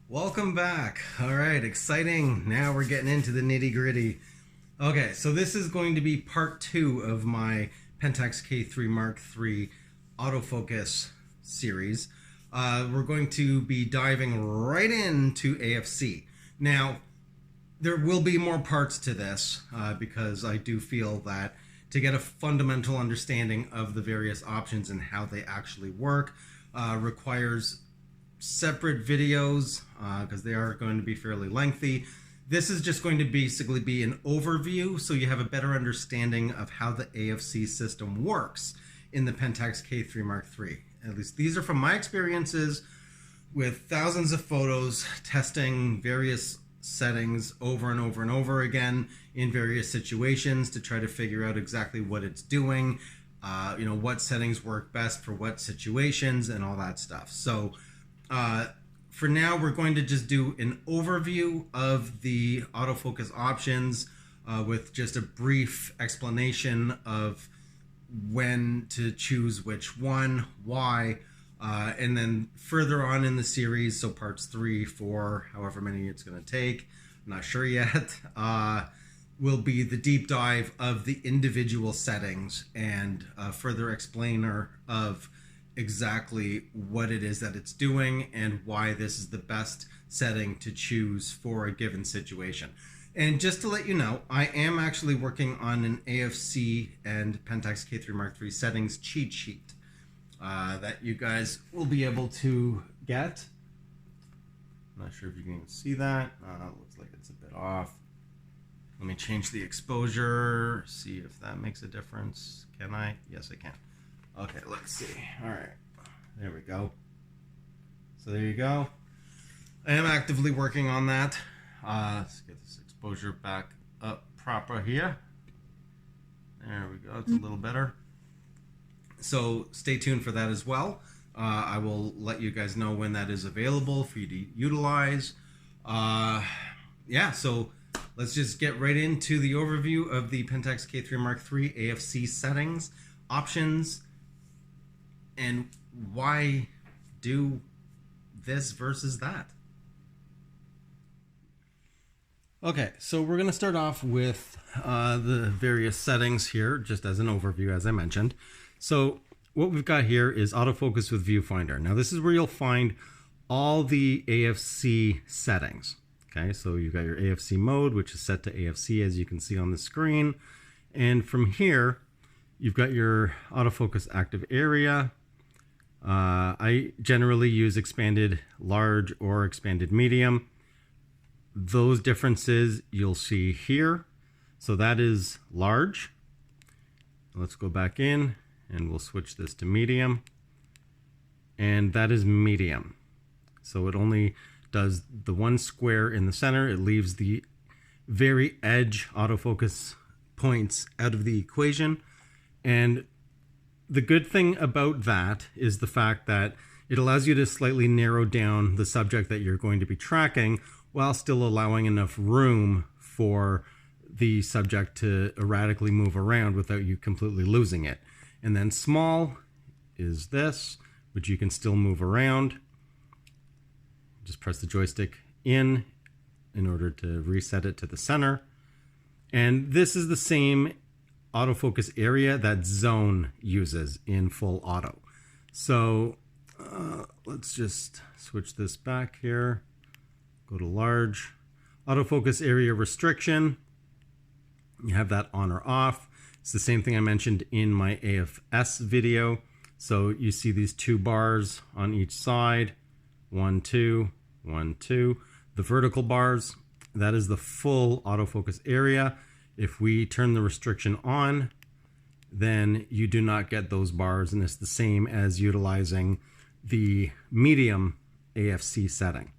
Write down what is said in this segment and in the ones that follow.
Welcome back. All right, exciting. Now we're getting into the nitty gritty. Okay, so this is going to be part 2 of my Pentax K-3 Mark III autofocus series. We're going to be diving right into AFC. Now, there will be more parts to this because I do feel that to get a fundamental understanding of the various options and how they actually work requires separate videos because they are going to be fairly lengthy. This is just going to basically be an overview so you have a better understanding of how the AFC system works in the Pentax K-3 Mark III. At least these are from my experiences with thousands of photos, testing various settings over and over and over again in various situations to try to figure out exactly what it's doing, what settings work best for what situations and all that stuff. So for now, we're going to just do an overview of the autofocus options with just a brief explanation of when to choose which one, why, and then further on in the series, so parts 3, 4, however many it's going to take, I'm not sure yet, will be the deep dive of the individual settings and a further explainer of exactly what it is that it's doing and why this is the best setting to choose for a given situation. And just to let you know, I am actually working on an AFC and Pentax K-3 Mark III settings cheat sheet that you guys will be able to get. I'm not sure if you can even see that. Looks like it's a bit off. Let me change the exposure, see if that makes a difference. Can I? Yes, I can. Okay, let's see. All right, there we go. So there you go. I am actively working on that. Let's get this exposure back up proper here. There we go. It's a little better. So stay tuned for that as well. I will let you guys know when that is available for you to utilize. Yeah, so let's just get right into the overview of the Pentax K-3 Mark III AFC settings, options, and why do this versus that. Okay, so we're going to start off with the various settings here, just as an overview, as I mentioned. So what we've got here is autofocus with viewfinder. Now this is where you'll find all the AFC settings. Okay, so you've got your AFC mode, which is set to AFC, as you can see on the screen. And from here, you've got your autofocus active area. I generally use expanded large or expanded medium. Those differences you'll see here. So that is large. Let's go back in and we'll switch this to medium. And that is medium. So it only does the one square in the center. It leaves the very edge autofocus points out of the equation. And the good thing about that is the fact that it allows you to slightly narrow down the subject that you're going to be tracking while still allowing enough room for the subject to erratically move around without you completely losing it. And then small is this, which you can still move around. Just press the joystick in order to reset it to the center. And this is the same autofocus area that zone uses in full auto. So let's just switch this back here. Go to large. Autofocus area restriction. You have that on or off. It's the same thing I mentioned in my AF.C video. So you see these two bars on each side. 1, 2, 1, 2. The vertical bars, that is the full autofocus area. If we turn the restriction on, then you do not get those bars, and it's the same as utilizing the medium AFC setting.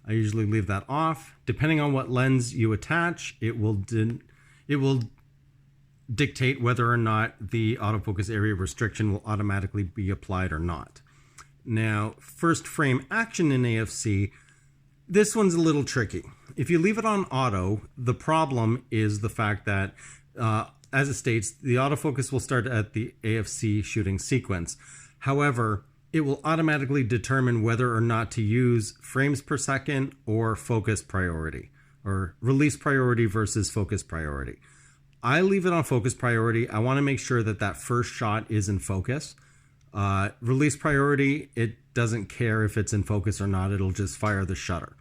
I usually leave that off. Depending on what lens you attach, it will dictate whether or not the autofocus area restriction will automatically be applied or not. Now, first frame action in AFC, this one's a little tricky. If you leave it on auto, the problem is the fact that, as it states, the autofocus will start at the AFC shooting sequence. However, it will automatically determine whether or not to use frames per second or focus priority, or release priority versus focus priority. I leave it on focus priority. I want to make sure that that first shot is in focus. Release priority, it doesn't care if it's in focus or not. It'll just fire the shutter.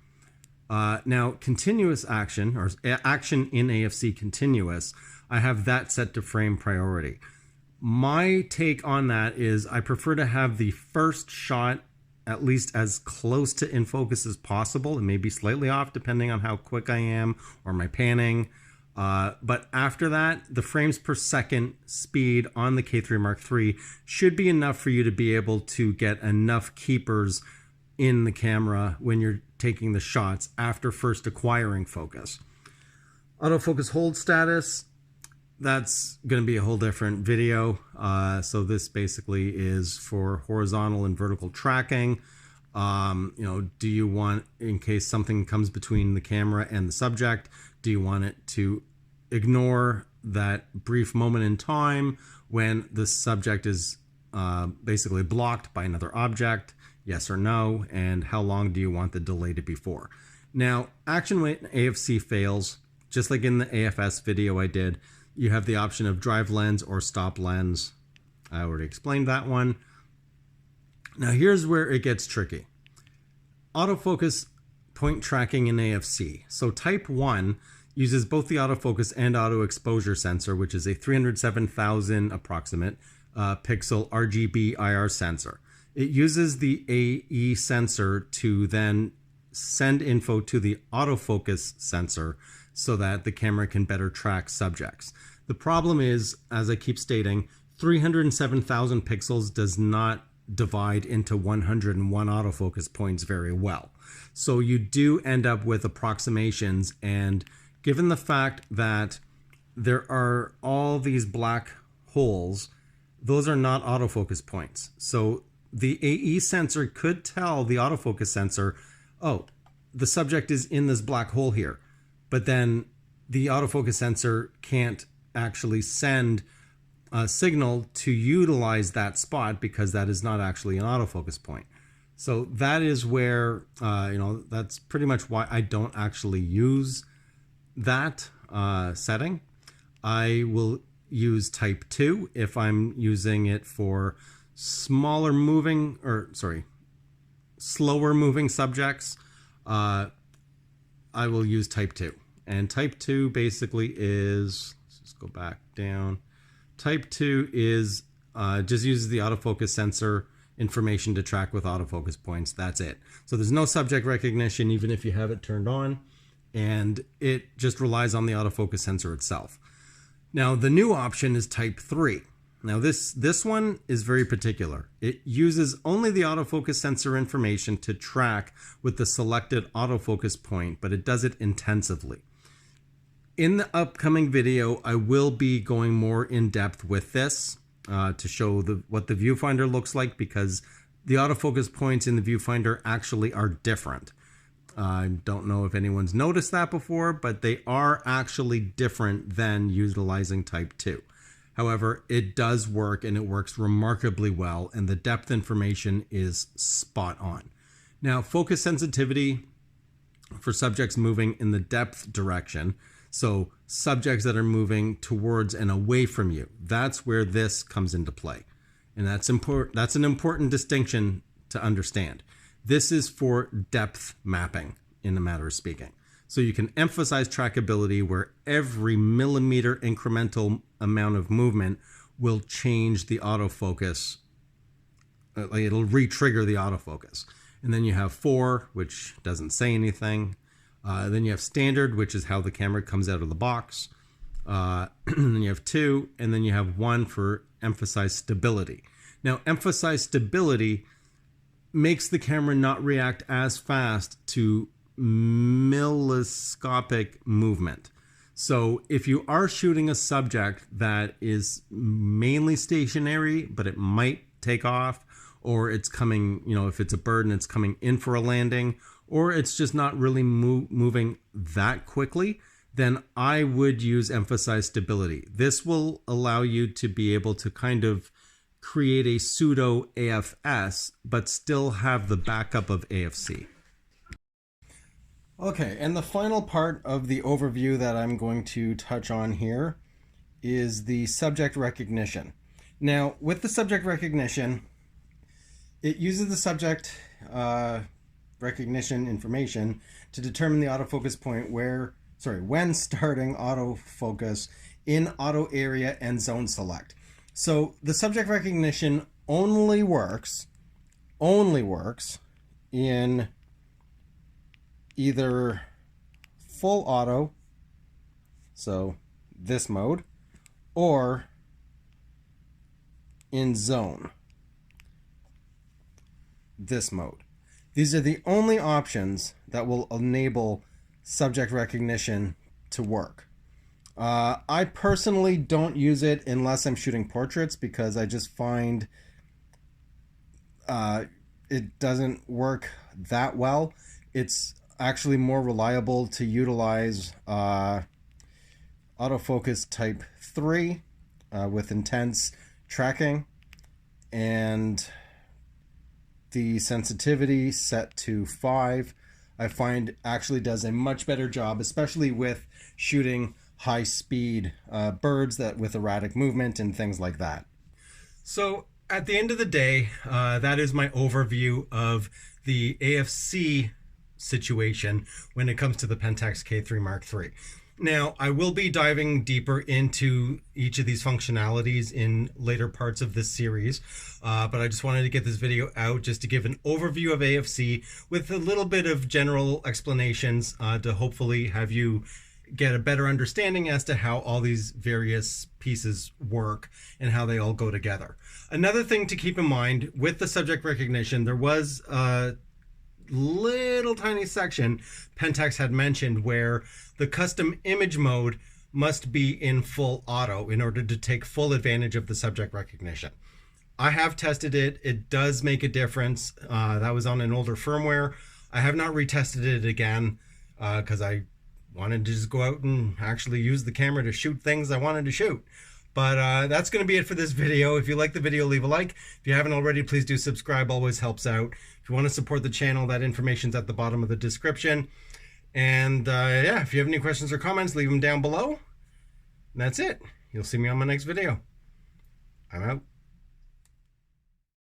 Now, continuous action, or action in AFC continuous, I have that set to frame priority. My take on that is I prefer to have the first shot at least as close to in focus as possible. It may be slightly off depending on how quick I am or my panning. But after that, the frames per second speed on the K3 Mark III should be enough for you to be able to get enough keepers in the camera when you're taking the shots after first acquiring focus. Autofocus hold status, that's going to be a whole different video. So this basically is for horizontal and vertical tracking. Do you want, in case something comes between the camera and the subject, do you want it to ignore that brief moment in time when the subject is basically blocked by another object? Yes or no? And how long do you want the delay to be for? Now, action when AFC fails, just like in the AFS video I did, you have the option of drive lens or stop lens. I already explained that one. Now here's where it gets tricky. Autofocus point tracking in AFC. So type 1 uses both the autofocus and auto exposure sensor, which is a 307,000 approximate pixel RGB IR sensor. It uses the AE sensor to then send info to the autofocus sensor so that the camera can better track subjects. The problem is, as I keep stating, 307,000 pixels does not divide into 101 autofocus points very well. So you do end up with approximations, and given the fact that there are all these black holes, those are not autofocus points. So the AE sensor could tell the autofocus sensor, oh, the subject is in this black hole here. But then the autofocus sensor can't actually send a signal to utilize that spot because that is not actually an autofocus point. So that is where, that's pretty much why I don't actually use that setting. I will use type 2 if I'm using it for slower moving subjects. I will use type 2. And type 2 basically is, let's just go back down. Type 2 is just uses the autofocus sensor information to track with autofocus points. That's it. So there's no subject recognition even if you have it turned on, and it just relies on the autofocus sensor itself. Now the new option is type 3. Now this one is very particular. It uses only the autofocus sensor information to track with the selected autofocus point, but it does it intensively. In the upcoming video, I will be going more in depth with this to show what the viewfinder looks like, because the autofocus points in the viewfinder actually are different. I don't know if anyone's noticed that before, but they are actually different than utilizing type 2. However, it does work, and it works remarkably well, and the depth information is spot on. Now, focus sensitivity for subjects moving in the depth direction, so subjects that are moving towards and away from you, that's where this comes into play. And that's an important distinction to understand. This is for depth mapping, in a matter of speaking. So you can emphasize trackability where every millimeter incremental amount of movement will change the autofocus. It'll re-trigger the autofocus. And then you have 4, which doesn't say anything. Then you have standard, which is how the camera comes out of the box. Then you have 2, and then you have 1 for emphasize stability. Now, emphasize stability makes the camera not react as fast to milliscopic movement. So if you are shooting a subject that is mainly stationary, but it might take off, or it's coming, if it's a bird and it's coming in for a landing, or it's just not really moving that quickly, then I would use emphasize stability. This will allow you to be able to kind of create a pseudo AFS, but still have the backup of AFC. Okay, and the final part of the overview that I'm going to touch on here is the subject recognition. Now, with the subject recognition, it uses the subject recognition information to determine the autofocus point when starting autofocus in auto area and zone select. So the subject recognition only works in either full auto, so this mode, or in zone, this mode. These are the only options that will enable subject recognition to work. I personally don't use it unless I'm shooting portraits, because I just find it doesn't work that well. It's actually more reliable to utilize autofocus type 3 with intense tracking, and the sensitivity set to 5, I find actually does a much better job, especially with shooting high speed birds that with erratic movement and things like that. So at the end of the day, that is my overview of the AFC situation when it comes to the Pentax K-3 Mark III. Now, I will be diving deeper into each of these functionalities in later parts of this series, but I just wanted to get this video out just to give an overview of AFC with a little bit of general explanations to hopefully have you get a better understanding as to how all these various pieces work and how they all go together. Another thing to keep in mind with the subject recognition, there was a little tiny section Pentax had mentioned where the custom image mode must be in full auto in order to take full advantage of the subject recognition. I have tested it. It does make a difference. That was on an older firmware. I have not retested it again because I wanted to just go out and actually use the camera to shoot things I wanted to shoot. But that's going to be it for this video. If you like the video, leave a like. If you haven't already, please do subscribe. Always helps out. If you want to support the channel, that information's at the bottom of the description. And yeah, if you have any questions or comments, leave them down below. And that's it. You'll see me on my next video. I'm out.